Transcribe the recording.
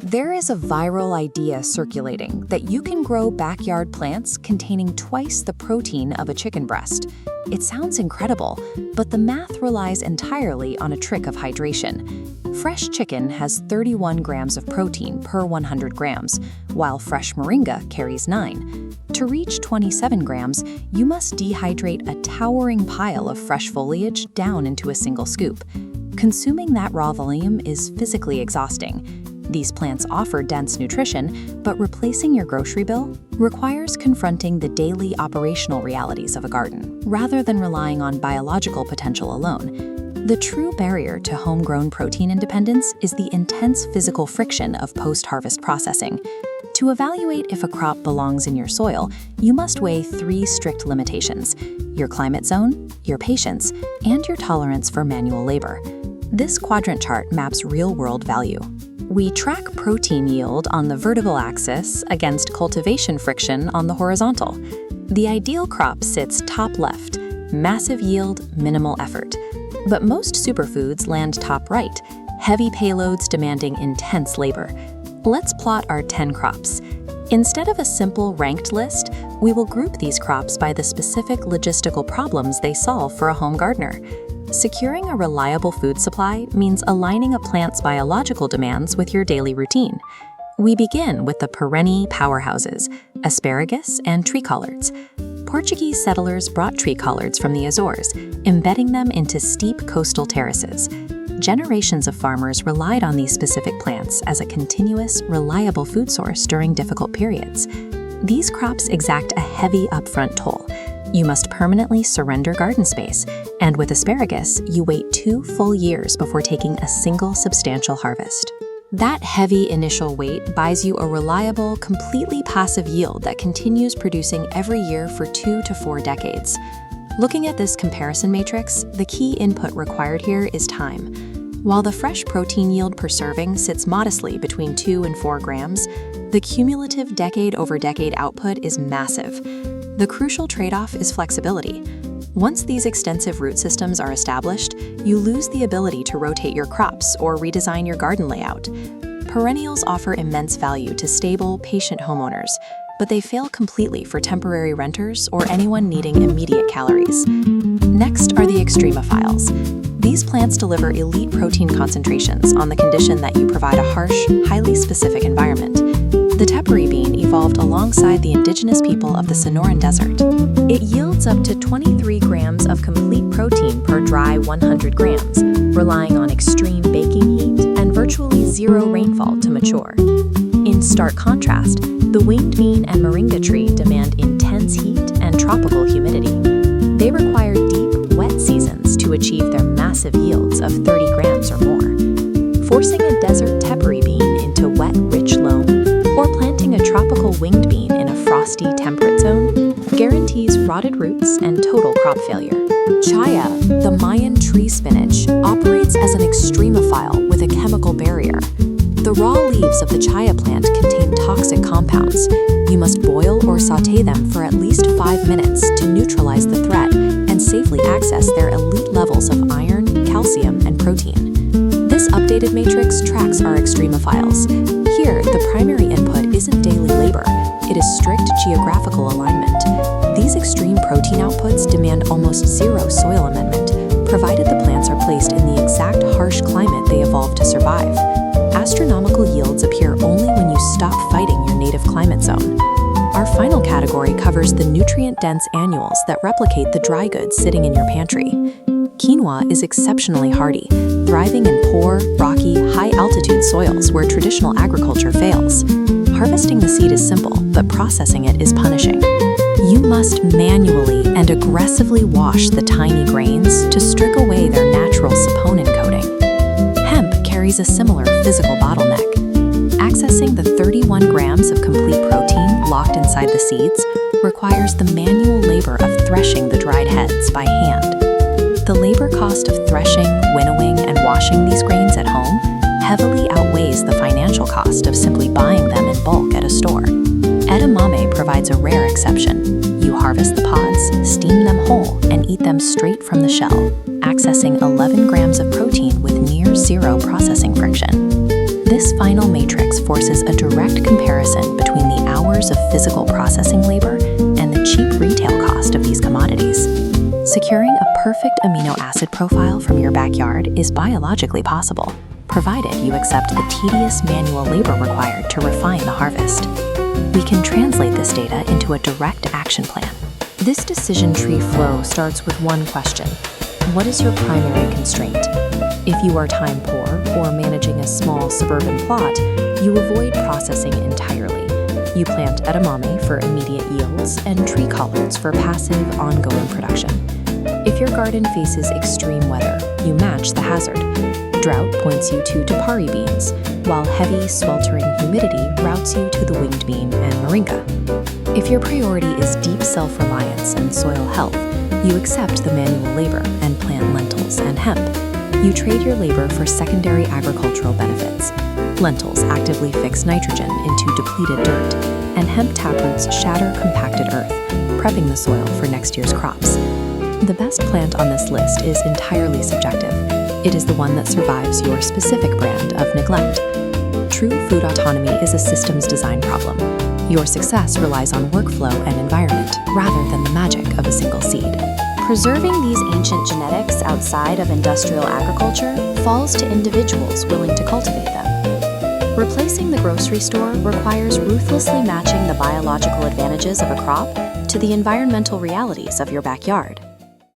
There is a viral idea circulating that you can grow backyard plants containing twice the protein of a chicken breast. It sounds incredible, but the math relies entirely on a trick of hydration. Fresh chicken has 31 grams of protein per 100 grams, while fresh moringa carries 9. To reach 27 grams, you must dehydrate a towering pile of fresh foliage down into a single scoop. Consuming that raw volume is physically exhausting. These plants offer dense nutrition, but replacing your grocery bill requires confronting the daily operational realities of a garden, rather than relying on biological potential alone. The true barrier to homegrown protein independence is the intense physical friction of post-harvest processing. To evaluate if a crop belongs in your soil, you must weigh 3 strict limitations: your climate zone, your patience, and your tolerance for manual labor. This quadrant chart maps real-world value. We track protein yield on the vertical axis against cultivation friction on the horizontal. The ideal crop sits top left, massive yield, minimal effort. But most superfoods land top right, heavy payloads demanding intense labor. Let's plot our 10 crops. Instead of a simple ranked list, we will group these crops by the specific logistical problems they solve for a home gardener. Securing a reliable food supply means aligning a plant's biological demands with your daily routine. We begin with the perennial powerhouses, asparagus and tree collards. Portuguese settlers brought tree collards from the Azores, embedding them into steep coastal terraces. Generations of farmers relied on these specific plants as a continuous, reliable food source during difficult periods. These crops exact a heavy upfront toll. You must permanently surrender garden space, and with asparagus, you wait 2 full years before taking a single substantial harvest. That heavy initial wait buys you a reliable, completely passive yield that continues producing every year for 2 to 4 decades. Looking at this comparison matrix, the key input required here is time. While the fresh protein yield per serving sits modestly between 2 and 4 grams, the cumulative decade-over-decade output is massive. The crucial trade-off is flexibility. Once these extensive root systems are established, you lose the ability to rotate your crops or redesign your garden layout. Perennials offer immense value to stable, patient homeowners, but they fail completely for temporary renters or anyone needing immediate calories. Next are the extremophiles. These plants deliver elite protein concentrations on the condition that you provide a harsh, highly specific environment. The tepary bean evolved alongside the indigenous people of the Sonoran Desert. It yields up to 23 grams of complete protein per dry 100 grams, relying on extreme baking heat and virtually zero rainfall to mature. In stark contrast, the winged bean and moringa tree demand intense heat and tropical humidity. They require deep, wet seasons to achieve their massive yields of 30 grams or more. Forcing a desert tepary bean into wet, rich loam, or planting a tropical winged bean in a frosty, temperate zone guarantees rotted roots and total crop failure. Chaya, the Mayan tree spinach, operates as an extremophile with a chemical barrier. The raw leaves of the chaya plant contain toxic compounds. You must boil or sauté them for at least 5 minutes to neutralize the threat and safely access their elite levels of iron, calcium, and protein. This updated matrix tracks our extremophiles. Here, the primary input isn't daily labor, it is strict geographical alignment. These extreme protein outputs demand almost zero soil amendment, provided the plants are placed in the exact harsh climate they evolved to survive. Astronomical yields appear only when you stop fighting your native climate zone. Our final category covers the nutrient-dense annuals that replicate the dry goods sitting in your pantry. Quinoa is exceptionally hardy, thriving in poor, rocky, high-altitude soils where traditional agriculture fails. Harvesting the seed is simple, but processing it is punishing. You must manually and aggressively wash the tiny grains to strip away their natural saponin coating. Hemp carries a similar physical bottleneck. Accessing the 31 grams of complete protein locked inside the seeds requires the manual labor of threshing the dried heads by hand. The labor cost of threshing, winnowing, and washing these grains at home heavily outweighs the financial cost of simply buying them in bulk at a store. Edamame provides a rare exception. You harvest the pods, steam them whole, and eat them straight from the shell, accessing 11 grams of protein with near zero processing friction. This final matrix forces a direct comparison between the hours of physical processing labor and the cheap retail cost of these commodities. Securing a perfect amino acid profile from your backyard is biologically possible, provided you accept the tedious manual labor required to refine the harvest. We can translate this data into a direct action plan. This decision tree flow starts with one question: what is your primary constraint? If you are time poor or managing a small suburban plot, you avoid processing entirely. You plant edamame for immediate yields and tree collards for passive, ongoing production. If your garden faces extreme weather, you match the hazard. Drought points you to Depari beans, while heavy, sweltering humidity routes you to the winged bean and moringa. If your priority is deep self-reliance and soil health, you accept the manual labor and plant lentils and hemp. You trade your labor for secondary agricultural benefits. Lentils actively fix nitrogen into depleted dirt, and hemp taproots shatter compacted earth, prepping the soil for next year's crops. The best plant on this list is entirely subjective. It is the one that survives your specific brand of neglect. True food autonomy is a systems design problem. Your success relies on workflow and environment, rather than the magic of a single seed. Preserving these ancient genetics outside of industrial agriculture falls to individuals willing to cultivate them. Replacing the grocery store requires ruthlessly matching the biological advantages of a crop to the environmental realities of your backyard.